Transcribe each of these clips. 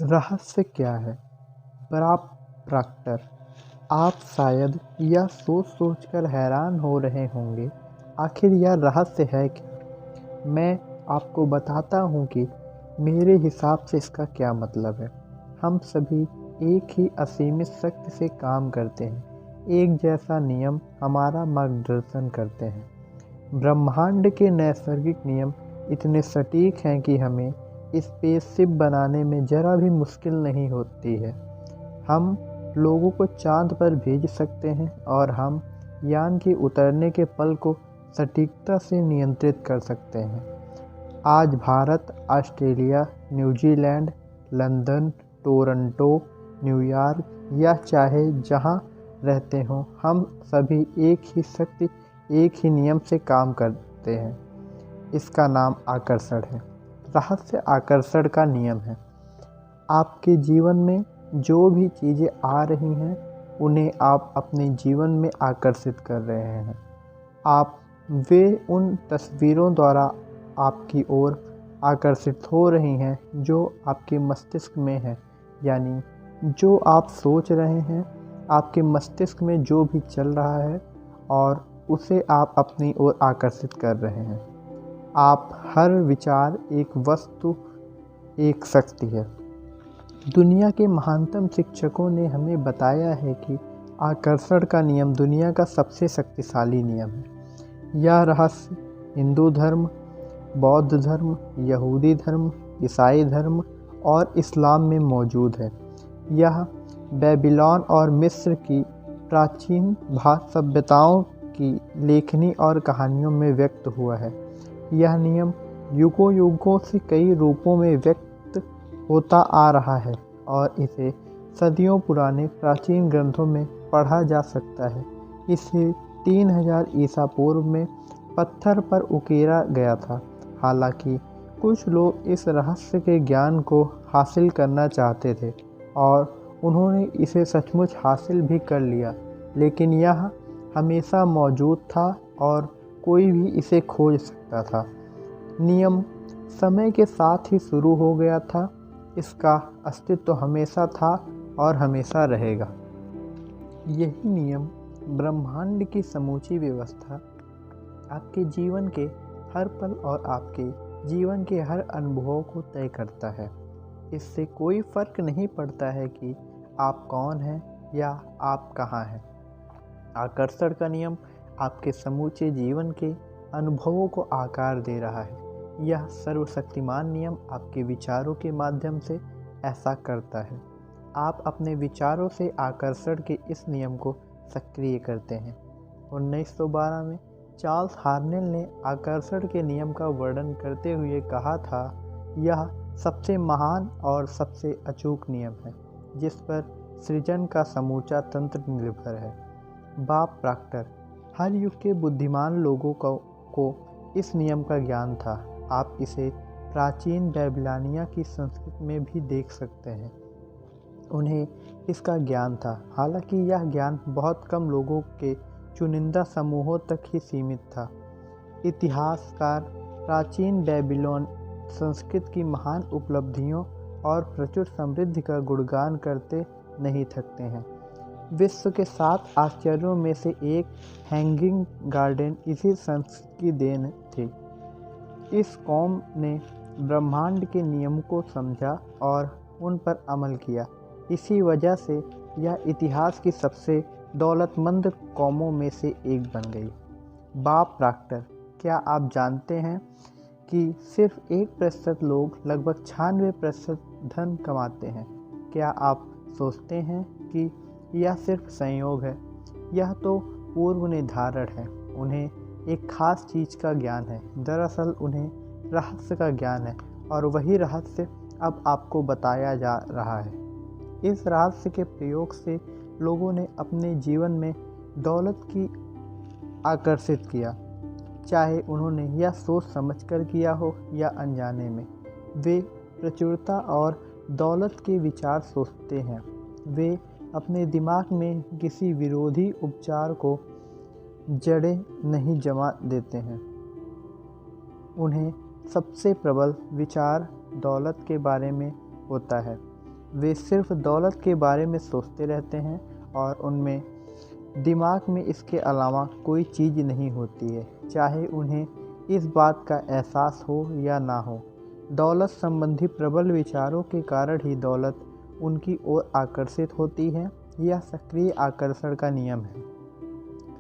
रहस्य क्या है? बराब प्रॉक्टर, आप शायद यह सोच कर हैरान हो रहे होंगे, आखिर यह रहस्य है क्या? मैं आपको बताता हूँ कि मेरे हिसाब से इसका क्या मतलब है। हम सभी एक ही असीमित शक्ति से काम करते हैं, एक जैसा नियम हमारा मार्गदर्शन करते हैं। ब्रह्मांड के नैसर्गिक नियम इतने सटीक हैं कि हमें स्पेसशिप बनाने में ज़रा भी मुश्किल नहीं होती है। हम लोगों को चांद पर भेज सकते हैं और हम यान के उतरने के पल को सटीकता से नियंत्रित कर सकते हैं। आज Bharat, Australia, New Zealand, London, Toronto, New York या चाहे जहां रहते हों, हम सभी एक ही शक्ति, एक ही नियम से काम करते हैं। इसका नाम आकर्षण है। रहस्य आकर्षण का नियम है। आपके जीवन में जो भी चीज़ें आ रही हैं, उन्हें आप अपने जीवन में आकर्षित कर रहे हैं। आप वे उन तस्वीरों द्वारा आपकी ओर आकर्षित हो रही हैं जो आपके मस्तिष्क में है। यानी जो आप सोच रहे हैं, आपके मस्तिष्क में जो भी चल रहा है और उसे आप अपनी ओर आकर्षित कर रहे हैं। आप हर विचार एक वस्तु, एक शक्ति है। दुनिया के महानतम शिक्षकों ने हमें बताया है कि आकर्षण का नियम दुनिया का सबसे शक्तिशाली नियम है। यह रहस्य हिंदू धर्म, बौद्ध धर्म, यहूदी धर्म, ईसाई धर्म और इस्लाम में मौजूद है। यह बेबीलोन और मिस्र की प्राचीन सभ्यताओं की लेखनी और कहानियों में व्यक्त हुआ है। यह नियम युगों युगों से कई रूपों में व्यक्त होता आ रहा है और इसे सदियों पुराने प्राचीन ग्रंथों में पढ़ा जा सकता है। इसे 3000 ईसा पूर्व में पत्थर पर उकेरा गया था। हालांकि कुछ लोग इस रहस्य के ज्ञान को हासिल करना चाहते थे और उन्होंने इसे सचमुच हासिल भी कर लिया, लेकिन यह हमेशा मौजूद था और कोई भी इसे खोज सकता था। नियम समय के साथ ही शुरू हो गया था। इसका अस्तित्व हमेशा था और हमेशा रहेगा। यही नियम ब्रह्मांड की समूची व्यवस्था, आपके जीवन के हर पल और आपके जीवन के हर अनुभव को तय करता है। इससे कोई फर्क नहीं पड़ता है कि आप कौन हैं या आप कहाँ हैं। आकर्षण का नियम आपके समूचे जीवन के अनुभवों को आकार दे रहा है। यह सर्वशक्तिमान नियम आपके विचारों के माध्यम से ऐसा करता है। आप अपने विचारों से आकर्षण के इस नियम को सक्रिय करते हैं। 1912 में चार्ल्स हार्नेल ने आकर्षण के नियम का वर्णन करते हुए कहा था, यह सबसे महान और सबसे अचूक नियम है जिस पर सृजन का समूचा तंत्र निर्भर है। बॉब प्रॉक्टर, हर युग के बुद्धिमान लोगों को इस नियम का ज्ञान था। आप इसे प्राचीन बेबीलोनिया की संस्कृति में भी देख सकते हैं। उन्हें इसका ज्ञान था, हालांकि यह ज्ञान बहुत कम लोगों के चुनिंदा समूहों तक ही सीमित था। इतिहासकार प्राचीन बेबीलोन संस्कृति की महान उपलब्धियों और प्रचुर समृद्धि का गुणगान करते नहीं थकते हैं। विश्व के 7 आश्चर्यों में से एक हैंगिंग गार्डन इसी संस्कृति की देन थी। इस कौम ने ब्रह्मांड के नियमों को समझा और उन पर अमल किया। इसी वजह से यह इतिहास की सबसे दौलतमंद कौमों में से एक बन गई। बॉब प्रॉक्टर, क्या आप जानते हैं कि सिर्फ 1% लोग लगभग 96% धन कमाते हैं? क्या आप सोचते हैं कि यह सिर्फ संयोग है? यह तो पूर्व निर्धारण है। उन्हें एक खास चीज़ का ज्ञान है। दरअसल उन्हें रहस्य का ज्ञान है और वही रहस्य अब आपको बताया जा रहा है। इस रहस्य के प्रयोग से लोगों ने अपने जीवन में दौलत की आकर्षित किया, चाहे उन्होंने यह सोच समझकर किया हो या अनजाने में। वे प्रचुरता और दौलत के विचार सोचते हैं। वे अपने दिमाग में किसी विरोधी उपचार को जड़ें नहीं जमा देते हैं। उन्हें सबसे प्रबल विचार दौलत के बारे में होता है। वे सिर्फ दौलत के बारे में सोचते रहते हैं और उनमें दिमाग में इसके अलावा कोई चीज़ नहीं होती है, चाहे उन्हें इस बात का एहसास हो या ना हो। दौलत संबंधी प्रबल विचारों के कारण ही दौलत उनकी ओर आकर्षित होती है। यह सक्रिय आकर्षण का नियम है।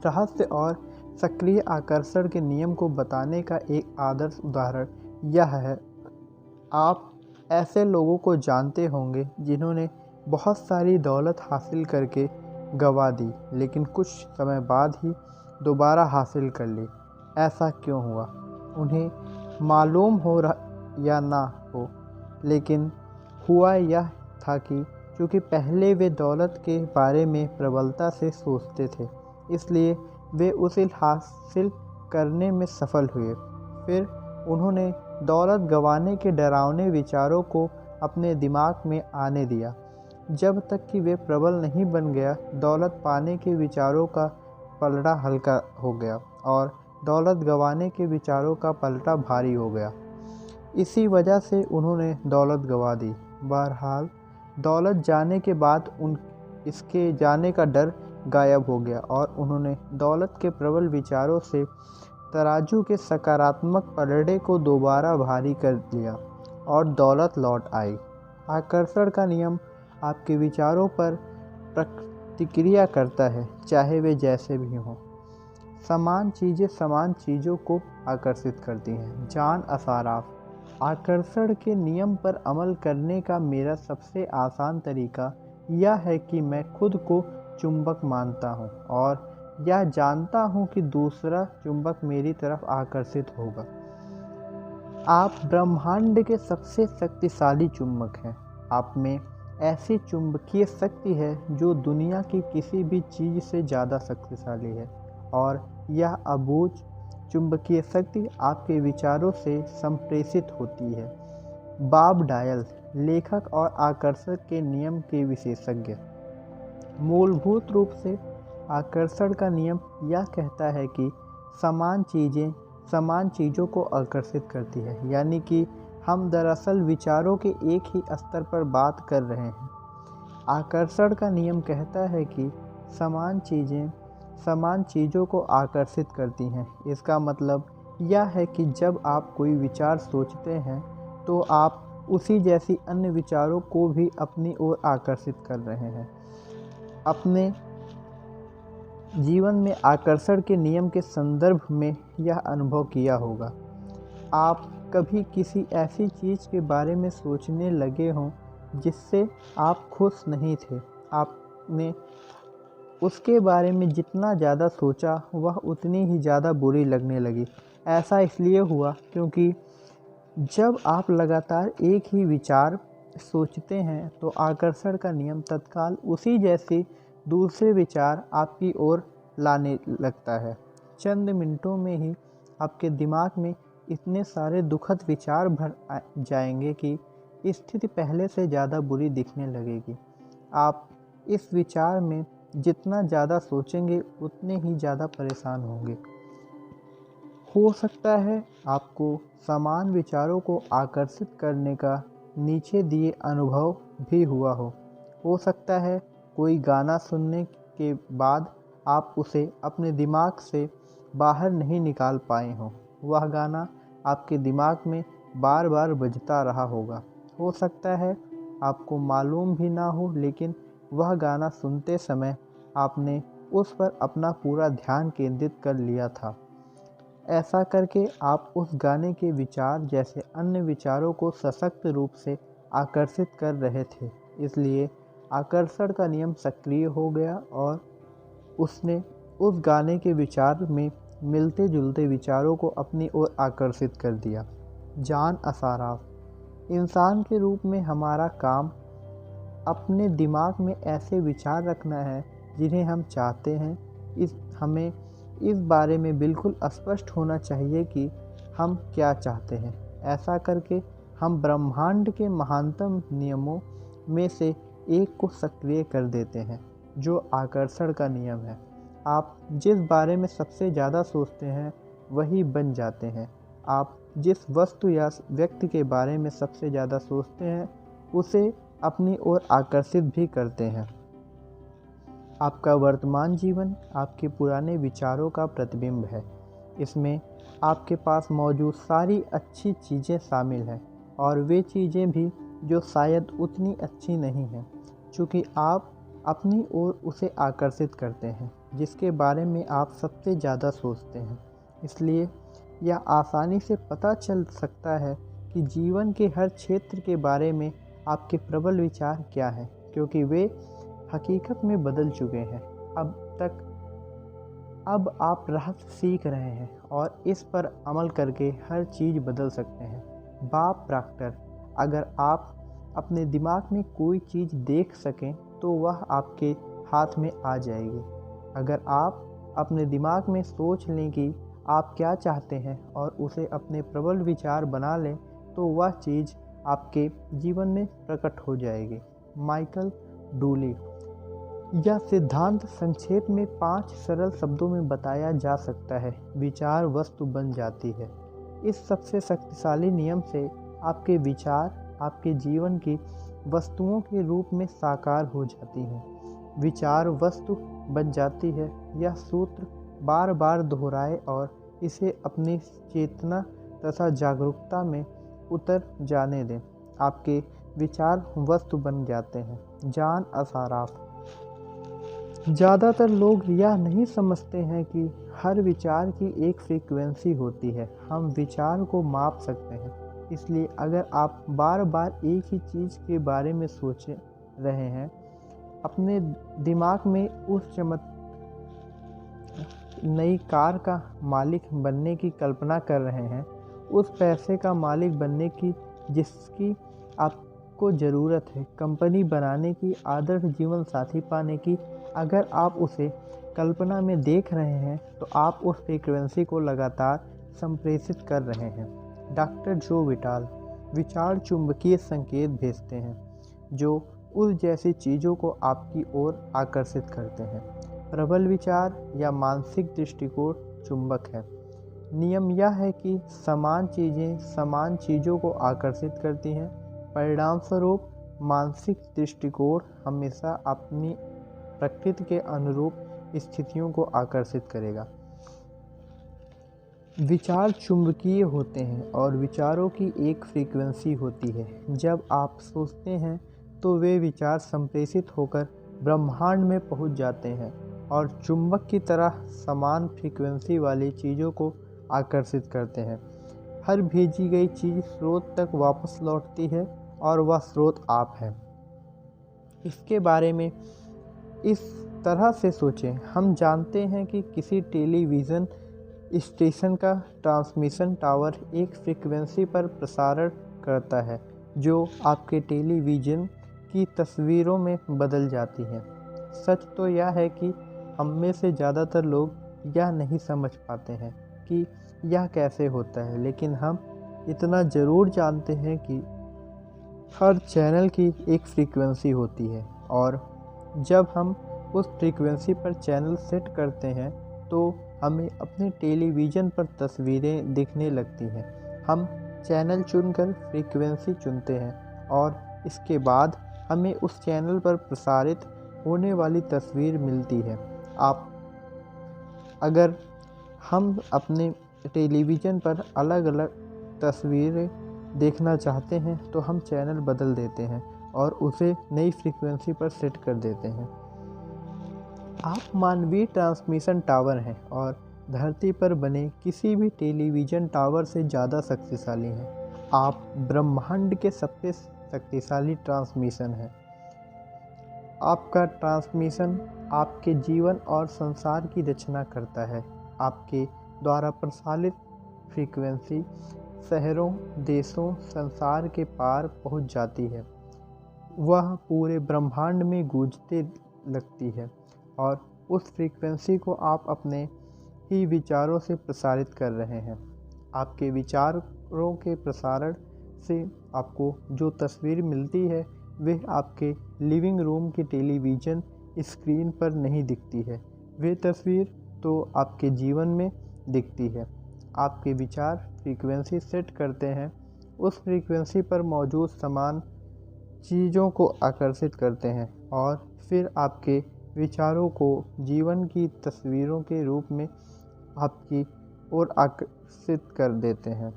रहस्य और सक्रिय आकर्षण के नियम को बताने का एक आदर्श उदाहरण यह है। आप ऐसे लोगों को जानते होंगे जिन्होंने बहुत सारी दौलत हासिल करके गंवा दी, लेकिन कुछ समय बाद ही दोबारा हासिल कर ली। ऐसा क्यों हुआ? उन्हें मालूम हो रहा या ना हो, लेकिन हुआ यह था कि क्योंकि पहले वे दौलत के बारे में प्रबलता से सोचते थे, इसलिए वे उसे हासिल करने में सफल हुए। फिर उन्होंने दौलत गंवाने के डरावने विचारों को अपने दिमाग में आने दिया। जब तक कि वे प्रबल नहीं बन गया, दौलत पाने के विचारों का पलड़ा हल्का हो गया और दौलत गंवाने के विचारों का पलड़ा भारी हो गया। इसी वजह से उन्होंने दौलत गंवा दी। बहरहाल, दौलत जाने के बाद इसके जाने का डर गायब हो गया और उन्होंने दौलत के प्रबल विचारों से तराजू के सकारात्मक पलड़े को दोबारा भारी कर लिया और दौलत लौट आई। आकर्षण का नियम आपके विचारों पर प्रतिक्रिया करता है, चाहे वे जैसे भी हों। समान चीज़ें समान चीज़ों को आकर्षित करती हैं। जॉन असाराफ। आकर्षण के नियम पर अमल करने का मेरा सबसे आसान तरीका यह है कि मैं खुद को चुंबक मानता हूँ और यह जानता हूँ कि दूसरा चुंबक मेरी तरफ आकर्षित होगा। आप ब्रह्मांड के सबसे शक्तिशाली चुंबक हैं। आप में ऐसी चुंबकीय शक्ति है जो दुनिया की किसी भी चीज़ से ज़्यादा शक्तिशाली है, और यह अबूझ चुंबकीय शक्ति आपके विचारों से संप्रेषित होती है। बॉब डायल, लेखक और आकर्षण के नियम के विशेषज्ञ। मूलभूत रूप से आकर्षण का नियम यह कहता है कि समान चीज़ें समान चीज़ों को आकर्षित करती है, यानी कि हम दरअसल विचारों के एक ही स्तर पर बात कर रहे हैं। आकर्षण का नियम कहता है कि समान चीज़ें समान चीज़ों को आकर्षित करती हैं। इसका मतलब यह है कि जब आप कोई विचार सोचते हैं तो आप उसी जैसी अन्य विचारों को भी अपनी ओर आकर्षित कर रहे हैं। अपने जीवन में आकर्षण के नियम के संदर्भ में यह अनुभव किया होगा। आप कभी किसी ऐसी चीज़ के बारे में सोचने लगे हों जिससे आप खुश नहीं थे। आपने उसके बारे में जितना ज़्यादा सोचा वह उतनी ही ज़्यादा बुरी लगने लगी। ऐसा इसलिए हुआ क्योंकि जब आप लगातार एक ही विचार सोचते हैं तो आकर्षण का नियम तत्काल उसी जैसे दूसरे विचार आपकी ओर लाने लगता है। चंद मिनटों में ही आपके दिमाग में इतने सारे दुखद विचार भर जाएंगे कि स्थिति पहले से ज़्यादा बुरी दिखने लगेगी। आप इस विचार में जितना ज़्यादा सोचेंगे उतने ही ज़्यादा परेशान होंगे। हो सकता है आपको समान विचारों को आकर्षित करने का नीचे दिए अनुभव भी हुआ हो सकता है कोई गाना सुनने के बाद आप उसे अपने दिमाग से बाहर नहीं निकाल पाए हों। वह गाना आपके दिमाग में बार बार बजता रहा होगा। हो सकता है आपको मालूम भी ना हो, लेकिन वह गाना सुनते समय आपने उस पर अपना पूरा ध्यान केंद्रित कर लिया था। ऐसा करके आप उस गाने के विचार जैसे अन्य विचारों को सशक्त रूप से आकर्षित कर रहे थे। इसलिए आकर्षण का नियम सक्रिय हो गया और उसने उस गाने के विचार में मिलते जुलते विचारों को अपनी ओर आकर्षित कर दिया। जॉन असाराफ। इंसान के रूप में हमारा काम अपने दिमाग में ऐसे विचार रखना है जिन्हें हम चाहते हैं। हमें इस बारे में बिल्कुल स्पष्ट होना चाहिए कि हम क्या चाहते हैं। ऐसा करके हम ब्रह्मांड के महानतम नियमों में से एक को सक्रिय कर देते हैं, जो आकर्षण का नियम है। आप जिस बारे में सबसे ज़्यादा सोचते हैं वही बन जाते हैं। आप जिस वस्तु या व्यक्ति के बारे में सबसे ज़्यादा सोचते हैं उसे अपनी ओर आकर्षित भी करते हैं। आपका वर्तमान जीवन आपके पुराने विचारों का प्रतिबिंब है। इसमें आपके पास मौजूद सारी अच्छी चीज़ें शामिल हैं और वे चीज़ें भी जो शायद उतनी अच्छी नहीं हैं, क्योंकि आप अपनी ओर उसे आकर्षित करते हैं जिसके बारे में आप सबसे ज़्यादा सोचते हैं। इसलिए यह आसानी से पता चल सकता है कि जीवन के हर क्षेत्र के बारे में आपके प्रबल विचार क्या हैं, क्योंकि वे हकीकत में बदल चुके हैं। अब आप रहस्य सीख रहे हैं और इस पर अमल करके हर चीज़ बदल सकते हैं। बॉब प्रॉक्टर, अगर आप अपने दिमाग में कोई चीज़ देख सकें तो वह आपके हाथ में आ जाएगी। अगर आप अपने दिमाग में सोच लें कि आप क्या चाहते हैं और उसे अपने प्रबल विचार बना लें तो वह चीज़ आपके जीवन में प्रकट हो जाएगी। Michael duly. यह सिद्धांत संक्षेप में 5 सरल शब्दों में बताया जा सकता है। विचार वस्तु बन जाती है। इस सबसे शक्तिशाली नियम से आपके विचार आपके जीवन की वस्तुओं के रूप में साकार हो जाती हैं। विचार वस्तु बन जाती है। यह सूत्र बार बार दोहराए और इसे अपनी चेतना तथा जागरूकता में उतर जाने दें। आपके विचार वस्तु बन जाते हैं। John Assaraf. ज़्यादातर लोग यह नहीं समझते हैं कि हर विचार की एक फ्रीक्वेंसी होती है। हम विचार को माप सकते हैं। इसलिए अगर आप बार बार एक ही चीज़ के बारे में सोच रहे हैं, अपने दिमाग में उस नई कार का मालिक बनने की कल्पना कर रहे हैं, उस पैसे का मालिक बनने की जिसकी आपको ज़रूरत है, कंपनी बनाने की, आदर्श जीवन साथी पाने की, अगर आप उसे कल्पना में देख रहे हैं तो आप उस फ्रीक्वेंसी को लगातार संप्रेषित कर रहे हैं। डॉक्टर जो विटाल। विचार चुंबकीय संकेत भेजते हैं जो उस जैसी चीज़ों को आपकी ओर आकर्षित करते हैं। प्रबल विचार या मानसिक दृष्टिकोण चुंबक है। नियम यह है कि समान चीज़ें समान चीज़ों को आकर्षित करती हैं। परिणामस्वरूप मानसिक दृष्टिकोण हमेशा अपनी प्रकृति के अनुरूप स्थितियों को आकर्षित करेगा। विचार चुंबकीय होते हैं और विचारों की एक फ्रीक्वेंसी होती है। जब आप सोचते हैं तो वे विचार संप्रेषित होकर ब्रह्मांड में पहुंच जाते हैं और चुंबक की तरह समान फ्रीक्वेंसी वाली चीज़ों को आकर्षित करते हैं। हर भेजी गई चीज़ स्रोत तक वापस लौटती है और वह स्रोत आप हैं। इसके बारे में इस तरह से सोचें। हम जानते हैं कि किसी टेलीविज़न स्टेशन का ट्रांसमिशन टावर एक फ्रीक्वेंसी पर प्रसारण करता है जो आपके टेलीविज़न की तस्वीरों में बदल जाती है। सच तो यह है कि हम में से ज़्यादातर लोग यह नहीं समझ पाते हैं कि यह कैसे होता है, लेकिन हम इतना ज़रूर जानते हैं कि हर चैनल की एक फ्रीक्वेंसी होती है और जब हम उस फ्रीक्वेंसी पर चैनल सेट करते हैं तो हमें अपने टेलीविज़न पर तस्वीरें दिखने लगती हैं। हम चैनल चुनकर फ्रीक्वेंसी चुनते हैं और इसके बाद हमें उस चैनल पर प्रसारित होने वाली तस्वीर मिलती है। अगर हम अपने टेलीविज़न पर अलग अलग तस्वीरें देखना चाहते हैं तो हम चैनल बदल देते हैं और उसे नई फ्रीक्वेंसी पर सेट कर देते हैं। आप मानवीय ट्रांसमिशन टावर हैं और धरती पर बने किसी भी टेलीविज़न टावर से ज़्यादा शक्तिशाली हैं। आप ब्रह्मांड के सबसे शक्तिशाली ट्रांसमिशन हैं। आपका ट्रांसमिशन आपके जीवन और संसार की रचना करता है। आपके द्वारा प्रसारित फ्रीक्वेंसी शहरों, देशों, संसार के पार पहुंच जाती है। वह पूरे ब्रह्मांड में गूंजते लगती है और उस फ्रीक्वेंसी को आप अपने ही विचारों से प्रसारित कर रहे हैं। आपके विचारों के प्रसारण से आपको जो तस्वीर मिलती है वह आपके लिविंग रूम के टेलीविज़न स्क्रीन पर नहीं दिखती है। वह तस्वीर तो आपके जीवन में दिखती है। आपके विचार फ्रीक्वेंसी सेट करते हैं। उस फ्रीक्वेंसी पर मौजूद समान चीज़ों को आकर्षित करते हैं और फिर आपके विचारों को जीवन की तस्वीरों के रूप में आपकी ओर आकर्षित कर देते हैं।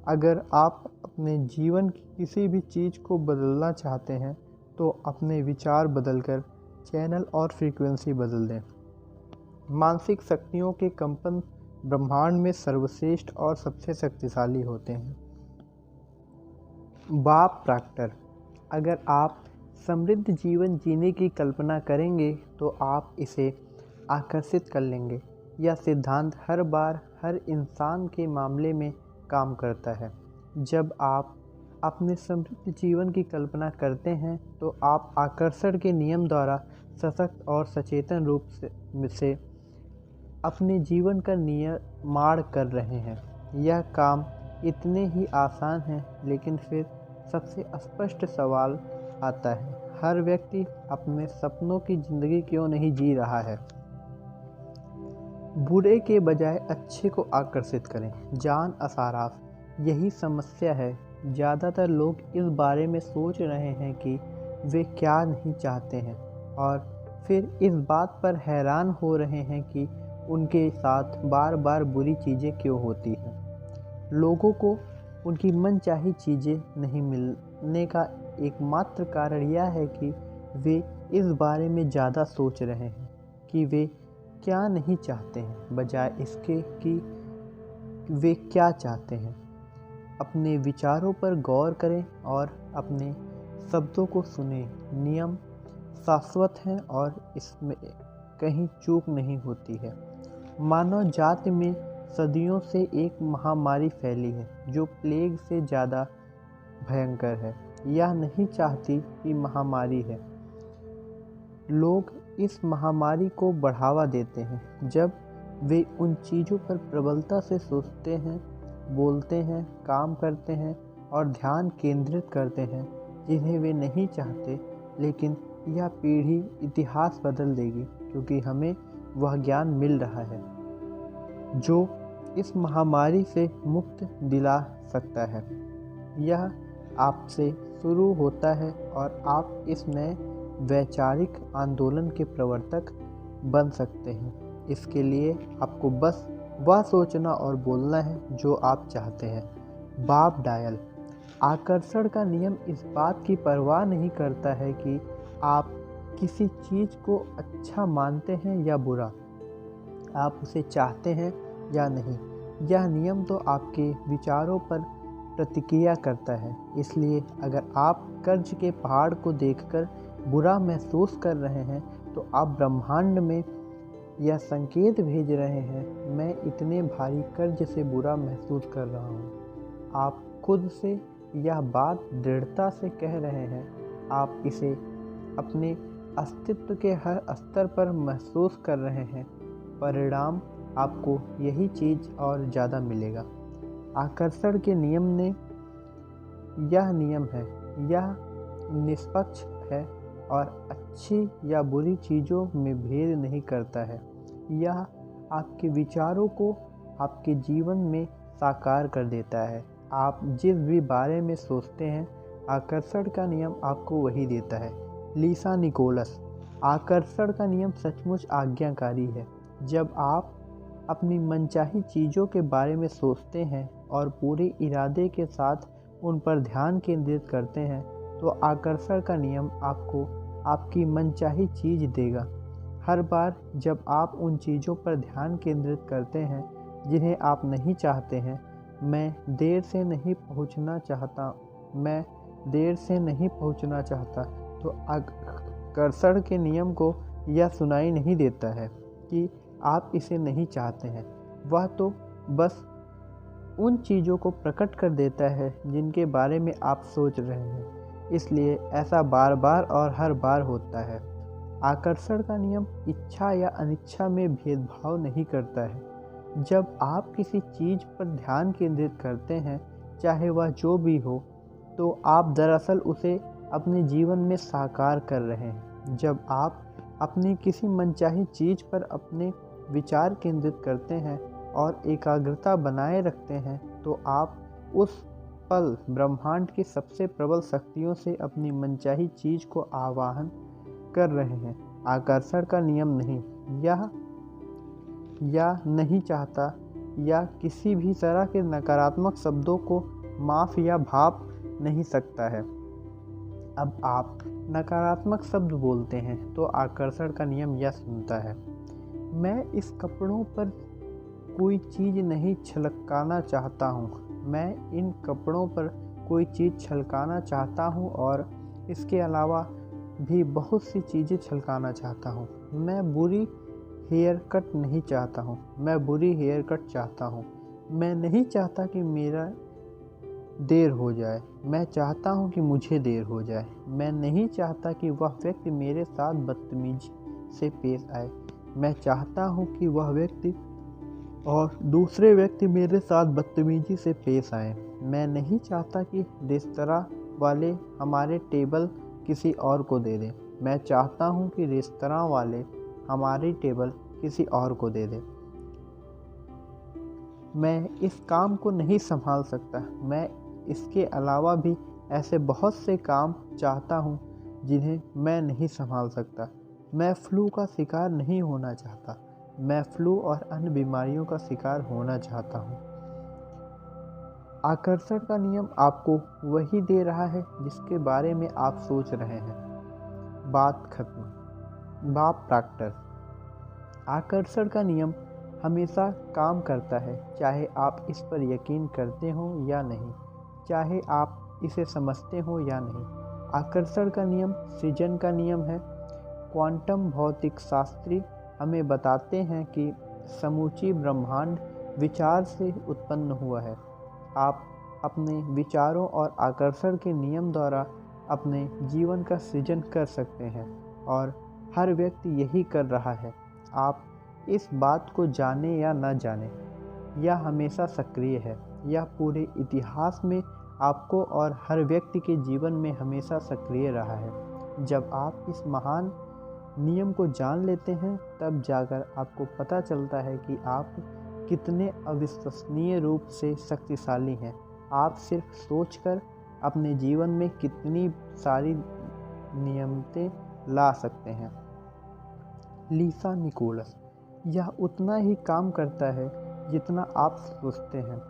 अगर आप अपने जीवन की किसी भी चीज़ को बदलना चाहते हैं तो अपने विचार बदलकर चैनल और फ्रीक्वेंसी बदल दें। मानसिक शक्तियों के कंपन ब्रह्मांड में सर्वश्रेष्ठ और सबसे शक्तिशाली होते हैं। बाब प्रॉक्टर, अगर आप समृद्ध जीवन जीने की कल्पना करेंगे तो आप इसे आकर्षित कर लेंगे। यह सिद्धांत हर बार हर इंसान के मामले में काम करता है। जब आप अपने समृद्ध जीवन की कल्पना करते हैं तो आप आकर्षण के नियम द्वारा सशक्त और सचेतन रूप से अपने जीवन का निर्माण कर रहे हैं। यह काम इतने ही आसान है, लेकिन फिर सबसे स्पष्ट सवाल आता है, हर व्यक्ति अपने सपनों की ज़िंदगी क्यों नहीं जी रहा है? बुरे के बजाय अच्छे को आकर्षित करें। जान असाराफ, यही समस्या है। ज़्यादातर लोग इस बारे में सोच रहे हैं कि वे क्या नहीं चाहते हैं और फिर इस बात पर हैरान हो रहे हैं कि उनके साथ बार बार बुरी चीज़ें क्यों होती हैं। लोगों को उनकी मनचाही चीज़ें नहीं मिलने का एकमात्र कारण यह है कि वे इस बारे में ज़्यादा सोच रहे हैं कि वे क्या नहीं चाहते हैं, बजाय इसके कि वे क्या चाहते हैं। अपने विचारों पर गौर करें और अपने शब्दों को सुनें। नियम शाश्वत हैं और इसमें कहीं चूक नहीं होती है। मानव जाति में सदियों से एक महामारी फैली है जो प्लेग से ज़्यादा भयंकर है। यह नहीं चाहती कि महामारी है। लोग इस महामारी को बढ़ावा देते हैं जब वे उन चीज़ों पर प्रबलता से सोचते हैं, बोलते हैं, काम करते हैं और ध्यान केंद्रित करते हैं जिन्हें वे नहीं चाहते। लेकिन यह पीढ़ी इतिहास बदल देगी, क्योंकि हमें वह ज्ञान मिल रहा है जो इस महामारी से मुक्त दिला सकता है। यह आपसे शुरू होता है और आप इस नए वैचारिक आंदोलन के प्रवर्तक बन सकते हैं। इसके लिए आपको बस वह सोचना और बोलना है जो आप चाहते हैं। बॉब डायल, आकर्षण का नियम इस बात की परवाह नहीं करता है कि आप किसी चीज़ को अच्छा मानते हैं या बुरा, आप उसे चाहते हैं या नहीं। यह नियम तो आपके विचारों पर प्रतिक्रिया करता है। इसलिए अगर आप कर्ज के पहाड़ को देखकर बुरा महसूस कर रहे हैं तो आप ब्रह्मांड में यह संकेत भेज रहे हैं, मैं इतने भारी कर्ज से बुरा महसूस कर रहा हूँ। आप खुद से यह बात दृढ़ता से कह रहे हैं। आप इसे अपने अस्तित्व के हर स्तर पर महसूस कर रहे हैं। परिणाम आपको यही चीज़ और ज़्यादा मिलेगा। आकर्षण के नियम ने यह नियम है, यह निष्पक्ष है और अच्छी या बुरी चीज़ों में भेद नहीं करता है। यह आपके विचारों को आपके जीवन में साकार कर देता है। आप जिस भी बारे में सोचते हैं, आकर्षण का नियम आपको वही देता है। लीसा निकोलस, आकर्षण का नियम सचमुच आज्ञाकारी है। जब आप अपनी मनचाही चीज़ों के बारे में सोचते हैं और पूरे इरादे के साथ उन पर ध्यान केंद्रित करते हैं तो आकर्षण का नियम आपको आपकी मनचाही चीज़ देगा। हर बार जब आप उन चीज़ों पर ध्यान केंद्रित करते हैं जिन्हें आप नहीं चाहते हैं, मैं देर से नहीं पहुंचना चाहता, तो आकर्षण के नियम को यह सुनाई नहीं देता है कि आप इसे नहीं चाहते हैं। वह तो बस उन चीज़ों को प्रकट कर देता है जिनके बारे में आप सोच रहे हैं। इसलिए ऐसा बार बार और हर बार होता है। आकर्षण का नियम इच्छा या अनिच्छा में भेदभाव नहीं करता है। जब आप किसी चीज़ पर ध्यान केंद्रित करते हैं, चाहे वह जो भी हो, तो आप दरअसल उसे अपने जीवन में साकार कर रहे हैं। जब आप अपनी किसी मनचाही चीज़ पर अपने विचार केंद्रित करते हैं और एकाग्रता बनाए रखते हैं, तो आप उस पल ब्रह्मांड की सबसे प्रबल शक्तियों से अपनी मनचाही चीज को आवाहन कर रहे हैं। आकर्षण का नियम नहीं, यह या नहीं चाहता या किसी भी तरह के नकारात्मक शब्दों को माफ या भाप नहीं सकता है। अब आप नकारात्मक शब्द बोलते हैं तो आकर्षण का नियम यह सुनता है, मैं इस कपड़ों पर कोई चीज़ नहीं छलकाना चाहता हूँ। मैं इन कपड़ों पर कोई चीज़ छलकाना चाहता हूँ और इसके अलावा भी बहुत सी चीज़ें छलकाना चाहता हूँ। मैं बुरी हेयर कट नहीं चाहता हूँ, मैं बुरी हेयर कट चाहता हूँ। मैं नहीं चाहता कि मेरा देर हो जाए, मैं चाहता हूँ कि मुझे देर हो जाए। मैं नहीं चाहता कि वह व्यक्ति मेरे साथ बदतमीजी से पेश आए। मैं चाहता हूँ कि वह व्यक्ति और दूसरे व्यक्ति मेरे साथ बदतमीजी से पेश आए। मैं नहीं चाहता कि रेस्तरां वाले हमारे टेबल किसी और को दे दें। मैं चाहता हूँ कि रेस्तरां वाले हमारी टेबल किसी और को दे दें। मैं इस काम को नहीं संभाल सकता। मैं इसके अलावा भी ऐसे बहुत से काम चाहता हूँ जिन्हें मैं नहीं संभाल सकता। मैं फ्लू का शिकार नहीं होना चाहता। मैं फ्लू और अन्य बीमारियों का शिकार होना चाहता हूँ। आकर्षण का नियम आपको वही दे रहा है जिसके बारे में आप सोच रहे हैं। बात खत्म। बाप प्रॉक्टर। आकर्षण का नियम हमेशा काम करता है, चाहे आप इस पर यकीन करते हो या नहीं, चाहे आप इसे समझते हो या नहीं। आकर्षण का नियम सृजन का नियम है। क्वांटम भौतिक शास्त्री हमें बताते हैं कि समूची ब्रह्मांड विचार से उत्पन्न हुआ है। आप अपने विचारों और आकर्षण के नियम द्वारा अपने जीवन का सृजन कर सकते हैं और हर व्यक्ति यही कर रहा है। आप इस बात को जाने या न जाने, यह हमेशा सक्रिय है। यह पूरे इतिहास में आपको और हर व्यक्ति के जीवन में हमेशा सक्रिय रहा है। जब आप इस महान नियम को जान लेते हैं तब जाकर आपको पता चलता है कि आप कितने अविश्वसनीय रूप से शक्तिशाली हैं। आप सिर्फ सोचकर अपने जीवन में कितनी सारी नियमतें ला सकते हैं। लीसा निकोलस। यह उतना ही काम करता है जितना आप सोचते हैं।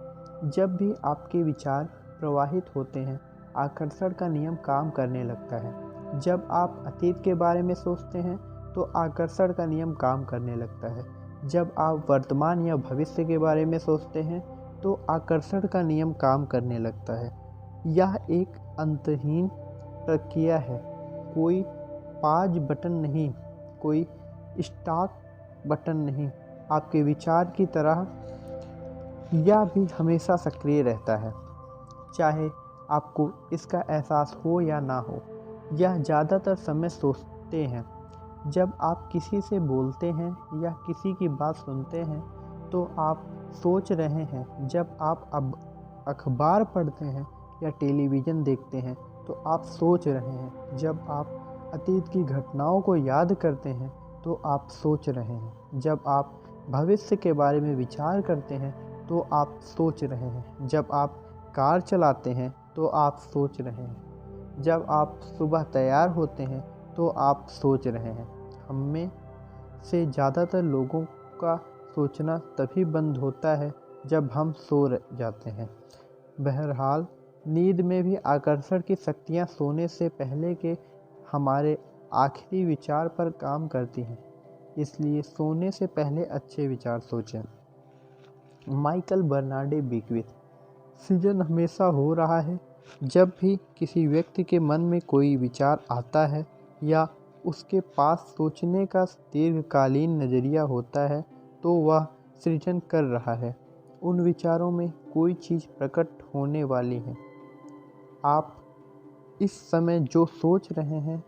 जब भी आपके विचार प्रवाहित होते हैं, आकर्षण का नियम काम करने लगता है। जब आप अतीत के बारे में सोचते हैं तो आकर्षण का नियम काम करने लगता है। जब आप वर्तमान या भविष्य के बारे में सोचते हैं तो आकर्षण का नियम काम करने लगता है। यह एक अंतहीन प्रक्रिया है। कोई पाज बटन नहीं, कोई स्टार्ट बटन नहीं। आपके विचार की तरह यह भी हमेशा सक्रिय रहता है, चाहे आपको इसका एहसास हो या ना हो। यह ज़्यादातर समय सोचते हैं। जब आप किसी से बोलते हैं या किसी की बात सुनते हैं तो आप सोच रहे हैं। जब आप अब अखबार पढ़ते हैं या टेलीविज़न देखते हैं तो आप सोच रहे हैं। जब आप अतीत की घटनाओं को याद करते हैं तो आप सोच रहे हैं। जब आप भविष्य के बारे में विचार करते हैं तो आप सोच रहे हैं। जब आप कार चलाते हैं तो आप सोच रहे हैं। जब आप सुबह तैयार होते हैं तो आप सोच रहे हैं। हम में से ज़्यादातर लोगों का सोचना तभी बंद होता है जब हम सो जाते हैं। बहरहाल, नींद में भी आकर्षण की शक्तियाँ सोने से पहले के हमारे आखिरी विचार पर काम करती हैं। इसलिए सोने से पहले अच्छे विचार सोचें। माइकल बर्नार्डे बिकविथ। सृजन हमेशा हो रहा है। जब भी किसी व्यक्ति के मन में कोई विचार आता है या उसके पास सोचने का दीर्घकालीन नज़रिया होता है तो वह सृजन कर रहा है। उन विचारों में कोई चीज़ प्रकट होने वाली है। आप इस समय जो सोच रहे हैं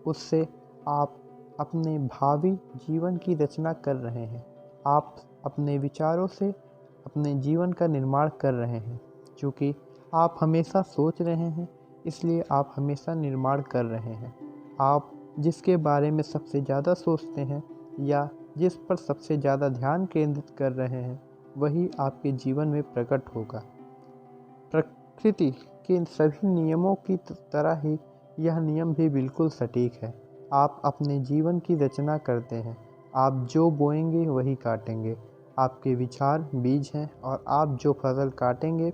उससे आप अपने भावी जीवन की रचना कर रहे हैं। आप अपने विचारों से अपने जीवन का निर्माण कर रहे हैं। क्योंकि आप हमेशा सोच रहे हैं इसलिए आप हमेशा निर्माण कर रहे हैं। आप जिसके बारे में सबसे ज़्यादा सोचते हैं या जिस पर सबसे ज़्यादा ध्यान केंद्रित कर रहे हैं वही आपके जीवन में प्रकट होगा। प्रकृति के सभी नियमों की तरह ही यह नियम भी बिल्कुल सटीक है। आप अपने जीवन की रचना करते हैं। आप जो बोएंगे वही काटेंगे। आपके विचार बीज हैं और आप जो फसल काटेंगे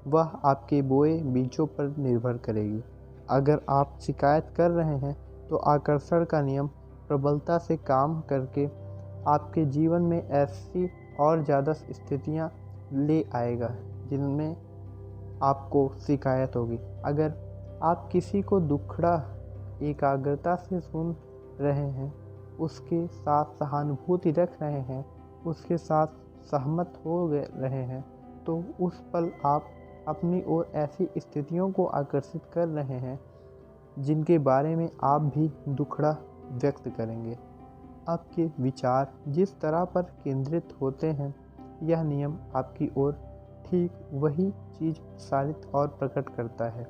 वह आपके बोए बीजों पर निर्भर करेगी। अगर आप शिकायत कर रहे हैं तो आकर्षण का नियम प्रबलता से काम करके आपके जीवन में ऐसी और ज़्यादा स्थितियाँ ले आएगा जिनमें आपको शिकायत होगी। अगर आप किसी को दुखड़ा एकाग्रता से सुन रहे हैं, उसके साथ सहानुभूति रख रहे हैं, उसके साथ सहमत हो रहे हैं, तो उस पल आप अपनी ओर ऐसी स्थितियों को आकर्षित कर रहे हैं जिनके बारे में आप भी दुखड़ा व्यक्त करेंगे। आपके विचार जिस तरह पर केंद्रित होते हैं, यह नियम आपकी ओर ठीक वही चीज़ प्रसारित और प्रकट करता है।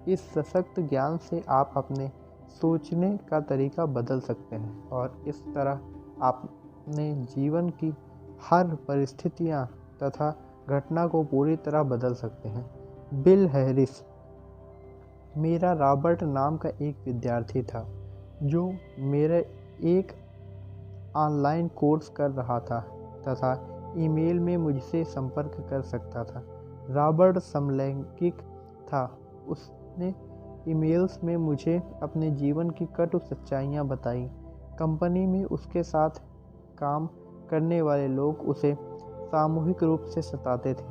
इस सशक्त ज्ञान से आप अपने सोचने का तरीका बदल सकते हैं और इस तरह आप अपने जीवन की हर परिस्थितियाँ तथा घटना को पूरी तरह बदल सकते हैं। Bill Harris. मेरा रॉबर्ट नाम का एक विद्यार्थी था जो मेरे एक ऑनलाइन कोर्स कर रहा था तथा ईमेल में मुझसे संपर्क कर सकता था। रॉबर्ट समलैंगिक था। उसने ईमेल्स में मुझे अपने जीवन की कटु सच्चाइयाँ बताई। कंपनी में उसके साथ काम करने वाले लोग उसे सामूहिक रूप से सताते थे।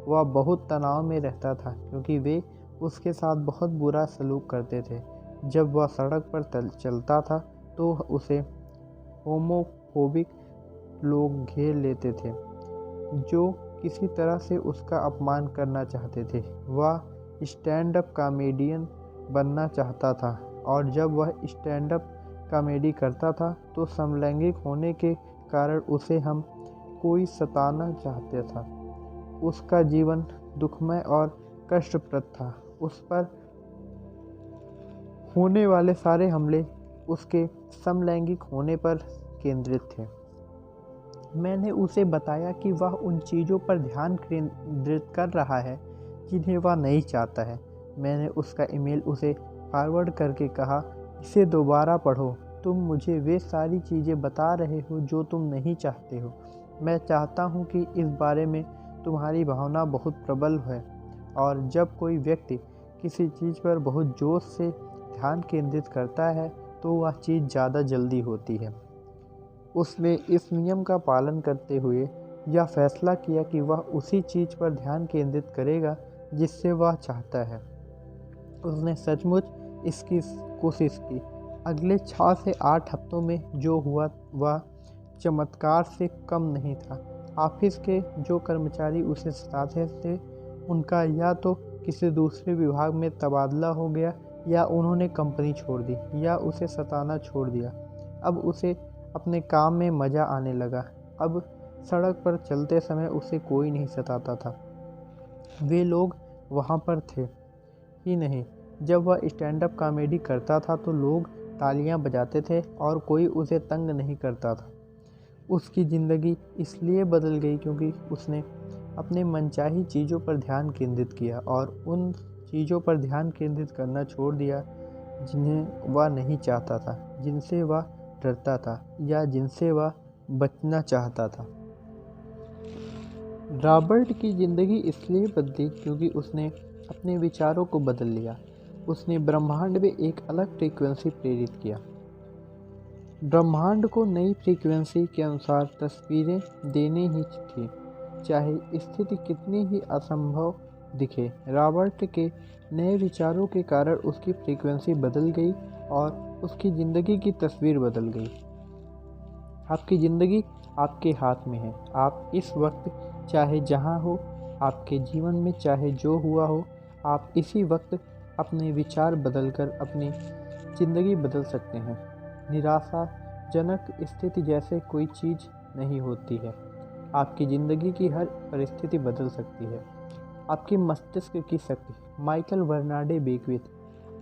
वह बहुत तनाव में रहता था क्योंकि वे उसके साथ बहुत बुरा सलूक करते थे। जब वह सड़क पर चलता था तो उसे होमोफोबिक लोग घेर लेते थे जो किसी तरह से उसका अपमान करना चाहते थे। वह स्टैंड अप कॉमेडियन बनना चाहता था और जब वह स्टैंड अप कॉमेडी करता था तो समलैंगिक होने के कारण उसे हम कोई सताना चाहता था। उसका जीवन दुखमय और कष्टप्रद था। उस पर होने वाले सारे हमले उसके समलैंगिक होने पर केंद्रित थे। मैंने उसे बताया कि वह उन चीज़ों पर ध्यान केंद्रित कर रहा है जिन्हें वह नहीं चाहता है। मैंने उसका ईमेल उसे फॉरवर्ड करके कहा, इसे दोबारा पढ़ो। तुम मुझे वे सारी चीज़ें बता रहे हो जो तुम नहीं चाहते हो। मैं चाहता हूँ कि इस बारे में तुम्हारी भावना बहुत प्रबल है और जब कोई व्यक्ति किसी चीज़ पर बहुत जोश से ध्यान केंद्रित करता है तो वह चीज़ ज़्यादा जल्दी होती है। उसने इस नियम का पालन करते हुए यह फैसला किया कि वह उसी चीज़ पर ध्यान केंद्रित करेगा जिससे वह चाहता है। उसने सचमुच इसकी कोशिश की। अगले 6 से 8 हफ्तों में जो हुआ वह चमत्कार से कम नहीं था। ऑफिस के जो कर्मचारी उसे सताते थे उनका या तो किसी दूसरे विभाग में तबादला हो गया या उन्होंने कंपनी छोड़ दी या उसे सताना छोड़ दिया। अब उसे अपने काम में मज़ा आने लगा। अब सड़क पर चलते समय उसे कोई नहीं सताता था। वे लोग वहाँ पर थे ही नहीं। जब वह स्टैंड अप कॉमेडी करता था तो लोग तालियां बजाते थे और कोई उसे तंग नहीं करता था। उसकी ज़िंदगी इसलिए बदल गई क्योंकि उसने अपने मनचाही चीज़ों पर ध्यान केंद्रित किया और उन चीज़ों पर ध्यान केंद्रित करना छोड़ दिया जिन्हें वह नहीं चाहता था, जिनसे वह डरता था या जिनसे वह बचना चाहता था। रॉबर्ट की ज़िंदगी इसलिए बदली क्योंकि उसने अपने विचारों को बदल लिया। उसने ब्रह्मांड में एक अलग फ्रीक्वेंसी प्रेरित किया। ब्रह्मांड को नई फ्रीक्वेंसी के अनुसार तस्वीरें देनी ही थी, चाहे स्थिति कितनी ही असंभव दिखे। रॉबर्ट के नए विचारों के कारण उसकी फ्रीक्वेंसी बदल गई और उसकी ज़िंदगी की तस्वीर बदल गई। आपकी ज़िंदगी आपके हाथ में है। आप इस वक्त चाहे जहाँ हो, आपके जीवन में चाहे जो हुआ हो, आप इसी वक्त अपने विचार बदलकर अपनी ज़िंदगी बदल सकते हैं। निराशाजनक स्थिति जैसे कोई चीज़ नहीं होती है। आपकी ज़िंदगी की हर परिस्थिति बदल सकती है। आपके मस्तिष्क की शक्ति। Michael Bernard Beckwith.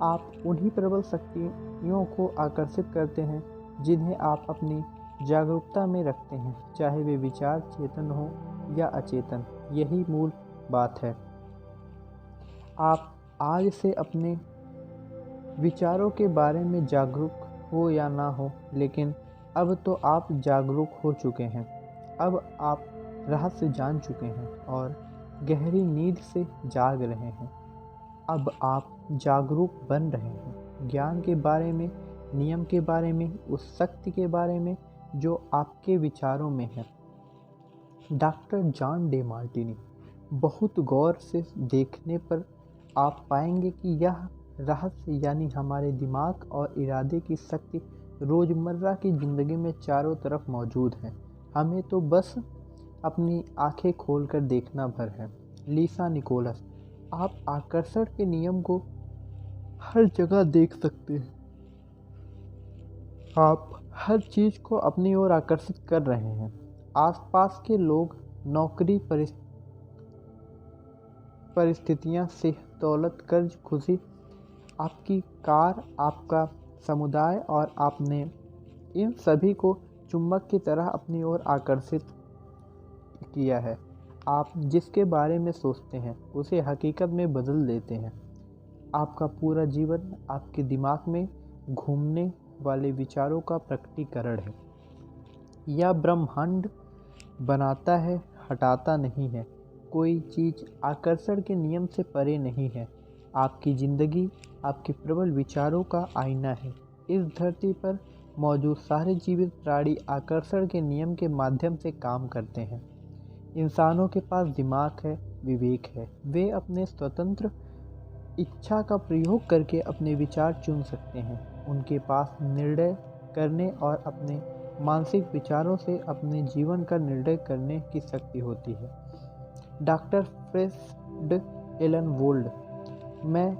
आप उन्हीं प्रबल शक्तियों को आकर्षित करते हैं जिन्हें आप अपनी जागरूकता में रखते हैं, चाहे वे विचार चेतन हो या अचेतन। यही मूल बात है। आप आज से अपने विचारों के बारे में जागरूक हो या ना हो, लेकिन अब तो आप जागरूक हो चुके हैं। अब आप रहस्य जान चुके हैं और गहरी नींद से जाग रहे हैं। अब आप जागरूक बन रहे हैं, ज्ञान के बारे में, नियम के बारे में, उस शक्ति के बारे में जो आपके विचारों में है। Doctor John day Martini. बहुत गौर से देखने पर आप पाएंगे कि यह रहस्य यानी हमारे दिमाग और इरादे की शक्ति रोज़मर्रा की ज़िंदगी में चारों तरफ मौजूद है। हमें तो बस अपनी आंखें खोलकर देखना भर है। लिसा निकोलस। आप आकर्षण के नियम को हर जगह देख सकते हैं। आप हर चीज़ को अपनी ओर आकर्षित कर रहे हैं। आसपास के लोग, नौकरी, परिस्थितियां, सेहत, दौलत, कर्ज, खुशी, आपकी कार, आपका समुदाय, और आपने इन सभी को चुंबक की तरह अपनी ओर आकर्षित किया है। आप जिसके बारे में सोचते हैं उसे हकीकत में बदल देते हैं। आपका पूरा जीवन आपके दिमाग में घूमने वाले विचारों का प्रकटीकरण है। यह ब्रह्मांड बनाता है, हटाता नहीं है। कोई चीज़ आकर्षण के नियम से परे नहीं है। आपकी ज़िंदगी आपके प्रबल विचारों का आईना है। इस धरती पर मौजूद सारे जीवित प्राणी आकर्षण के नियम के माध्यम से काम करते हैं। इंसानों के पास दिमाग है, विवेक है। वे अपने स्वतंत्र इच्छा का प्रयोग करके अपने विचार चुन सकते हैं। उनके पास निर्णय करने और अपने मानसिक विचारों से अपने जीवन का निर्णय करने की शक्ति होती है। डॉक्टर फ्रेड एलन वोल्ड। मैं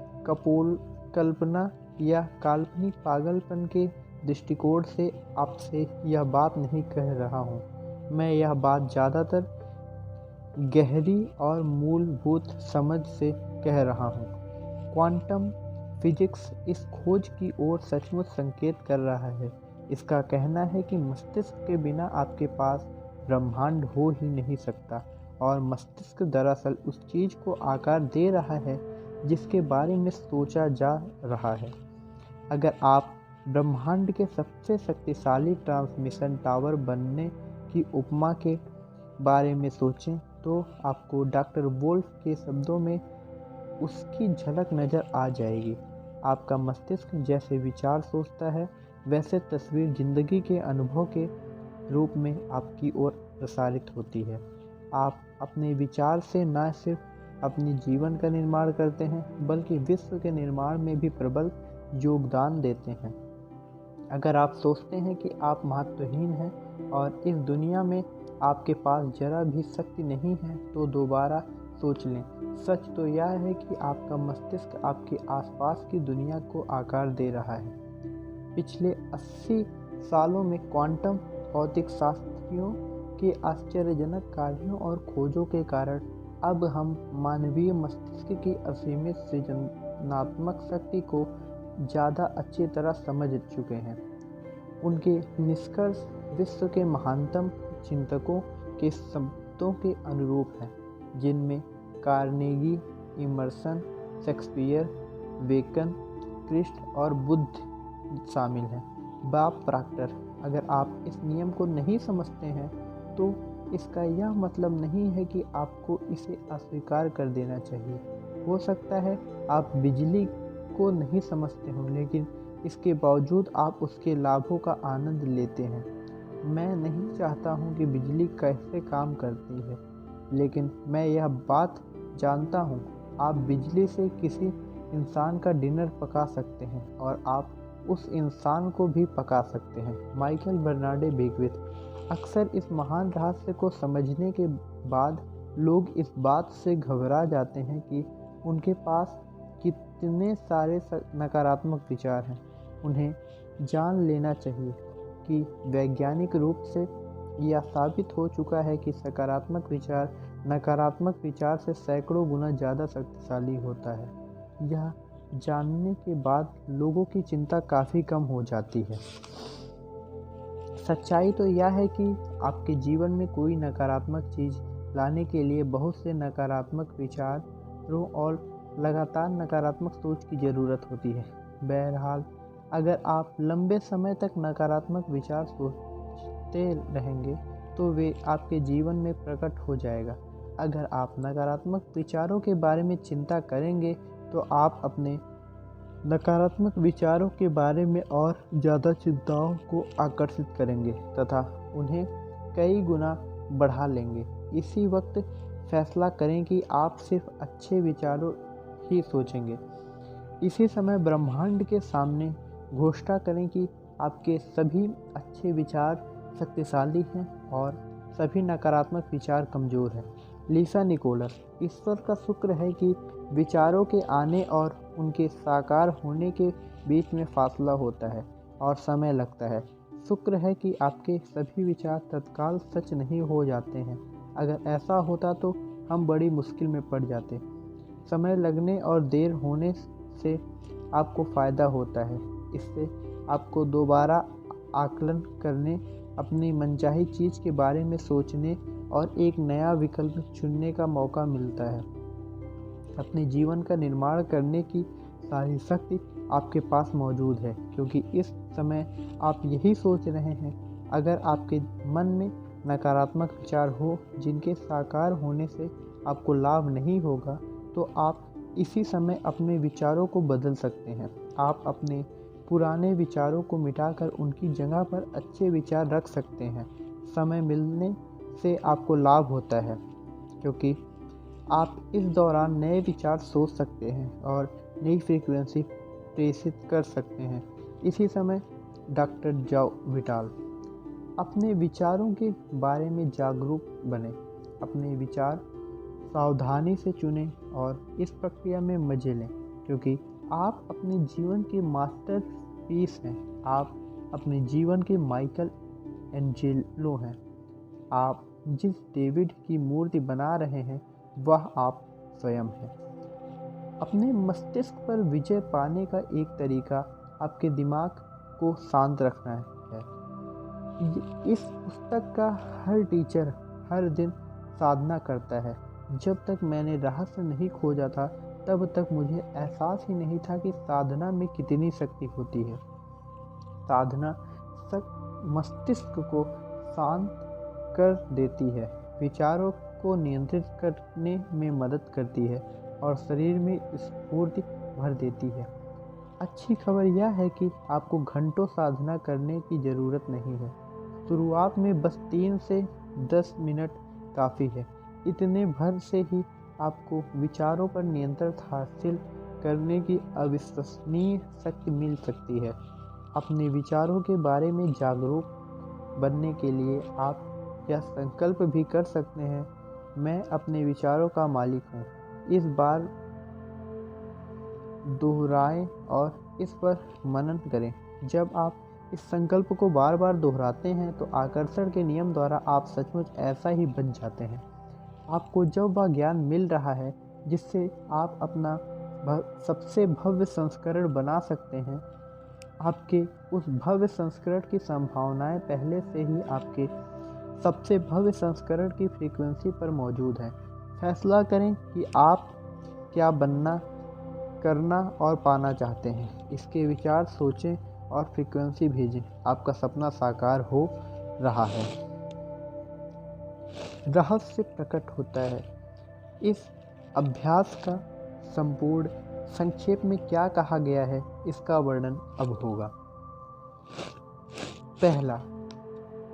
कल्पना या काल्पनिक पागलपन के दृष्टिकोण से आपसे यह बात नहीं कह रहा हूँ। मैं यह बात ज़्यादातर गहरी और मूलभूत समझ से कह रहा हूँ। क्वांटम फिजिक्स इस खोज की ओर सचमुच संकेत कर रहा है। इसका कहना है कि मस्तिष्क के बिना आपके पास ब्रह्मांड हो ही नहीं सकता, और मस्तिष्क दरअसल उस चीज़ को आकार दे रहा है जिसके बारे में सोचा जा रहा है। अगर आप ब्रह्मांड के सबसे शक्तिशाली ट्रांसमिशन टावर बनने की उपमा के बारे में सोचें तो आपको डॉक्टर वोल्फ के शब्दों में उसकी झलक नज़र आ जाएगी। आपका मस्तिष्क जैसे विचार सोचता है, वैसे तस्वीर जिंदगी के अनुभव के रूप में आपकी ओर प्रसारित होती है। आप अपने विचार से न सिर्फ अपने जीवन का निर्माण करते हैं, बल्कि विश्व के निर्माण में भी प्रबल योगदान देते हैं। अगर आप सोचते हैं कि आप महत्वहीन हैं और इस दुनिया में आपके पास जरा भी शक्ति नहीं है, तो दोबारा सोच लें। सच तो यह है कि आपका मस्तिष्क आपके आसपास की दुनिया को आकार दे रहा है। पिछले 80 सालों में क्वांटम भौतिक शास्त्रियों के आश्चर्यजनक कार्यों और खोजों के कारण अब हम मानवीय मस्तिष्क की असीमित सृजनात्मक शक्ति को ज़्यादा अच्छी तरह समझ चुके हैं। उनके निष्कर्ष विश्व के महानतम चिंतकों के शब्दों के अनुरूप हैं, जिनमें Carnegie, Emerson, Shakespeare, Bacon, Christ और बुद्ध शामिल हैं। Bob Proctor. अगर आप इस नियम को नहीं समझते हैं तो इसका यह मतलब नहीं है कि आपको इसे अस्वीकार कर देना चाहिए। हो सकता है आप बिजली को नहीं समझते हों, लेकिन इसके बावजूद आप उसके लाभों का आनंद लेते हैं। मैं नहीं चाहता हूं कि बिजली कैसे काम करती है, लेकिन मैं यह बात जानता हूं। आप बिजली से किसी इंसान का डिनर पका सकते हैं और आप उस इंसान को भी पका सकते हैं। Michael Bernard Beckwith. अक्सर इस महान रहस्य को समझने के बाद लोग इस बात से घबरा जाते हैं कि उनके पास कितने सारे नकारात्मक विचार हैं। उन्हें जान लेना चाहिए कि वैज्ञानिक रूप से यह साबित हो चुका है कि सकारात्मक विचार नकारात्मक विचार से सैकड़ों गुना ज़्यादा शक्तिशाली होता है। यह जानने के बाद लोगों की चिंता काफ़ी कम हो जाती है। सच्चाई तो यह है कि आपके जीवन में कोई नकारात्मक चीज़ लाने के लिए बहुत से नकारात्मक विचारों और लगातार नकारात्मक सोच की ज़रूरत होती है। बहरहाल, अगर आप लंबे समय तक नकारात्मक विचार सोचते रहेंगे तो वे आपके जीवन में प्रकट हो जाएगा। अगर आप नकारात्मक विचारों के बारे में चिंता करेंगे तो आप अपने नकारात्मक विचारों के बारे में और ज़्यादा चिंताओं को आकर्षित करेंगे तथा उन्हें कई गुना बढ़ा लेंगे। इसी वक्त फैसला करें कि आप सिर्फ अच्छे विचारों ही सोचेंगे। इसी समय ब्रह्मांड के सामने घोषणा करें कि आपके सभी अच्छे विचार शक्तिशाली हैं और सभी नकारात्मक विचार कमज़ोर हैं। लीसा निकोलस। ईश्वर का शुक्र है कि विचारों के आने और उनके साकार होने के बीच में फासला होता है और समय लगता है। शुक्र है कि आपके सभी विचार तत्काल सच नहीं हो जाते हैं। अगर ऐसा होता तो हम बड़ी मुश्किल में पड़ जाते। समय लगने और देर होने से आपको फ़ायदा होता है। इससे आपको दोबारा आकलन करने, अपनी मनचाही चीज़ के बारे में सोचने और एक नया विकल्प चुनने का मौका मिलता है। अपने जीवन का निर्माण करने की सारी शक्ति आपके पास मौजूद है, क्योंकि इस समय आप यही सोच रहे हैं। अगर आपके मन में नकारात्मक विचार हो जिनके साकार होने से आपको लाभ नहीं होगा, तो आप इसी समय अपने विचारों को बदल सकते हैं। आप अपने पुराने विचारों को मिटाकर उनकी जगह पर अच्छे विचार रख सकते हैं। समय मिलने से आपको लाभ होता है, क्योंकि आप इस दौरान नए विचार सोच सकते हैं और नई फ्रीक्वेंसी प्रेषित कर सकते हैं। इसी समय डॉक्टर जॉ विटाल। अपने विचारों के बारे में जागरूक बने। अपने विचार सावधानी से चुनें और इस प्रक्रिया में मजे लें, क्योंकि आप अपने जीवन के मास्टरपीस हैं। आप अपने जीवन के माइकल एंजेलो हैं। आप जिस डेविड की मूर्ति बना रहे हैं वह आप स्वयं हैं। अपने मस्तिष्क पर विजय पाने का एक तरीका आपके दिमाग को शांत रखना है। इस पुस्तक का हर टीचर हर दिन साधना करता है। जब तक मैंने रहस्य नहीं खोजा था तब तक मुझे एहसास ही नहीं था कि साधना में कितनी शक्ति होती है। साधना मस्तिष्क को शांत कर देती है, विचारों को नियंत्रित करने में मदद करती है और शरीर में स्फूर्ति भर देती है। अच्छी खबर यह है कि आपको घंटों साधना करने की ज़रूरत नहीं है। शुरुआत में बस 3 से 10 मिनट काफ़ी है। इतने भर से ही आपको विचारों पर नियंत्रण हासिल करने की अविश्वसनीय शक्ति मिल सकती है। अपने विचारों के बारे में जागरूक बनने के लिए आप यह संकल्प भी कर सकते हैं, मैं अपने विचारों का मालिक हूँ। इस बार दोहराएं और इस पर मनन करें। जब आप इस संकल्प को बार बार दोहराते हैं तो आकर्षण के नियम द्वारा आप सचमुच ऐसा ही बन जाते हैं। आपको जब वह ज्ञान मिल रहा है जिससे आप अपना सबसे भव्य संस्करण बना सकते हैं, आपके उस भव्य संस्करण की संभावनाएं पहले से ही आपके सबसे भव्य संस्करण की फ्रीक्वेंसी पर मौजूद है। फैसला करें कि आप क्या बनना, करना और पाना चाहते हैं। इसके विचार सोचें और फ्रीक्वेंसी भेजें। आपका सपना साकार हो रहा है। रहस्य प्रकट होता है। इस अभ्यास का संपूर्ण संक्षेप में क्या कहा गया है, इसका वर्णन अब होगा। पहला,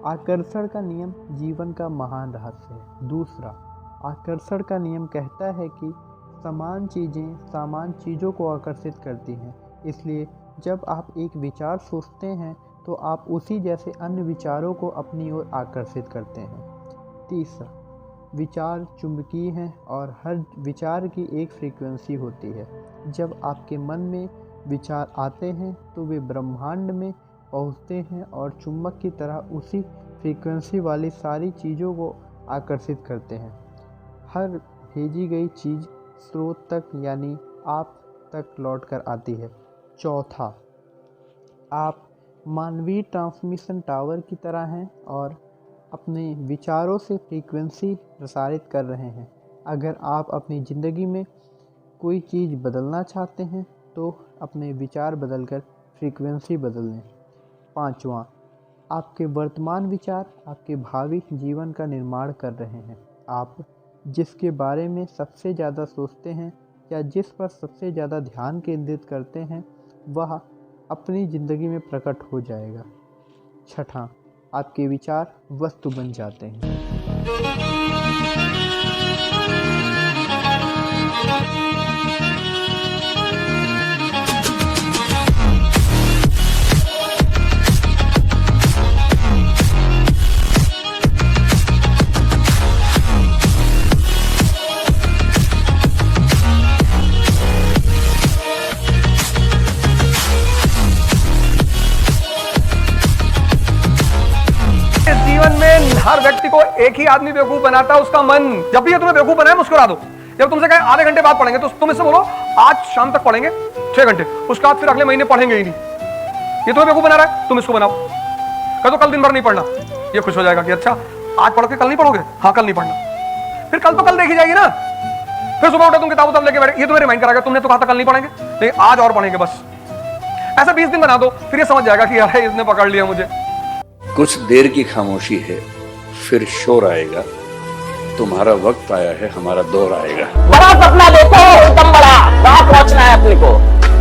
आकर्षण का नियम जीवन का महान रहस्य है। दूसरा, आकर्षण का नियम कहता है कि समान चीज़ें समान चीज़ों को आकर्षित करती हैं। इसलिए जब आप एक विचार सोचते हैं तो आप उसी जैसे अन्य विचारों को अपनी ओर आकर्षित करते हैं। तीसरा, विचार चुंबकीय हैं और हर विचार की एक फ्रीक्वेंसी होती है। जब आपके मन में विचार आते हैं तो वे ब्रह्मांड में पहुंचते हैं और चुंबक की तरह उसी फ्रीक्वेंसी वाली सारी चीज़ों को आकर्षित करते हैं। हर भेजी गई चीज़ स्रोत तक यानी आप तक लौट कर आती है। चौथा, आप मानवीय ट्रांसमिशन टावर की तरह हैं और अपने विचारों से फ्रीक्वेंसी प्रसारित कर रहे हैं। अगर आप अपनी ज़िंदगी में कोई चीज़ बदलना चाहते हैं तो अपने विचार बदलकर फ्रीक्वेंसी बदल लें। 5वां, आपके वर्तमान विचार आपके भावी जीवन का निर्माण कर रहे हैं। आप जिसके बारे में सबसे ज़्यादा सोचते हैं या जिस पर सबसे ज़्यादा ध्यान केंद्रित करते हैं वह अपनी ज़िंदगी में प्रकट हो जाएगा। 6वां, आपके विचार वस्तु बन जाते हैं। जीवन में हर व्यक्ति को एक ही आदमी बेवकूफ बनाता है, उसका मन। जब भी ये तुम्हें बेवकूफ बनाए मुस्कुरा दो। जब तुमसे कहे आधे घंटे बाद पढ़ेंगे तो तुम इससे बोलो आज शाम तक पढ़ेंगे 6 घंटे, उसके बाद फिर अगले महीने पढ़ेंगे ही नहीं। ये तुम्हें बेवकूफ बना रहा है, तुम इसको बनाओ। कह दो कल दिन भर नहीं पढ़ना, ये खुश हो जाएगा कि अच्छा आज पढ़ के कल नहीं पढ़ोगे, हाँ कल नहीं पढ़ना। फिर कल तो कल देखी जाएगी ना। फिर सुबह उठे तुम किताब लेके बैठे, ये तुम्हें रिमाइंड कराएगा तुमने तो कहा था कल नहीं पढ़ेंगे, लेकिन आज और पढ़ेंगे बस। ऐसा 20 दिन बना दो, फिर ये समझ जाएगा कि यार इसने पकड़ लिया मुझे। कुछ देर की खामोशी है, फिर शोर आएगा। तुम्हारा वक्त आया है, हमारा दौर आएगा। बड़ा सपना देखो, एकदम बड़ा, वहां पहुंचना है अपने को।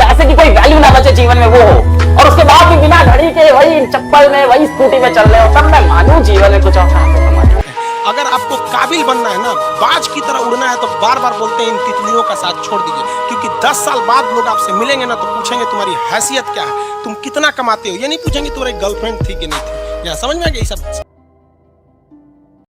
पैसे की कोई वैल्यू ना बचे जीवन में वो हो, और उसके बाद भी बिना घड़ी के वही चप्पल में वही स्कूटी में चल रहे हो, तब मैं मानूं जीवन में कुछ और। अगर आपको काबिल बनना है ना, बाज की तरह उड़ना है, तो बार बार बोलते हैं इन तितलियों का साथ छोड़ दीजिए, क्योंकि 10 साल बाद लोग आपसे मिलेंगे ना तो पूछेंगे तुम्हारी हैसियत क्या है, तुम कितना कमाते हो। ये नहीं पूछेंगे तुम्हारी गर्लफ्रेंड थी कि नहीं थी। या समझ में आ गया ये सब।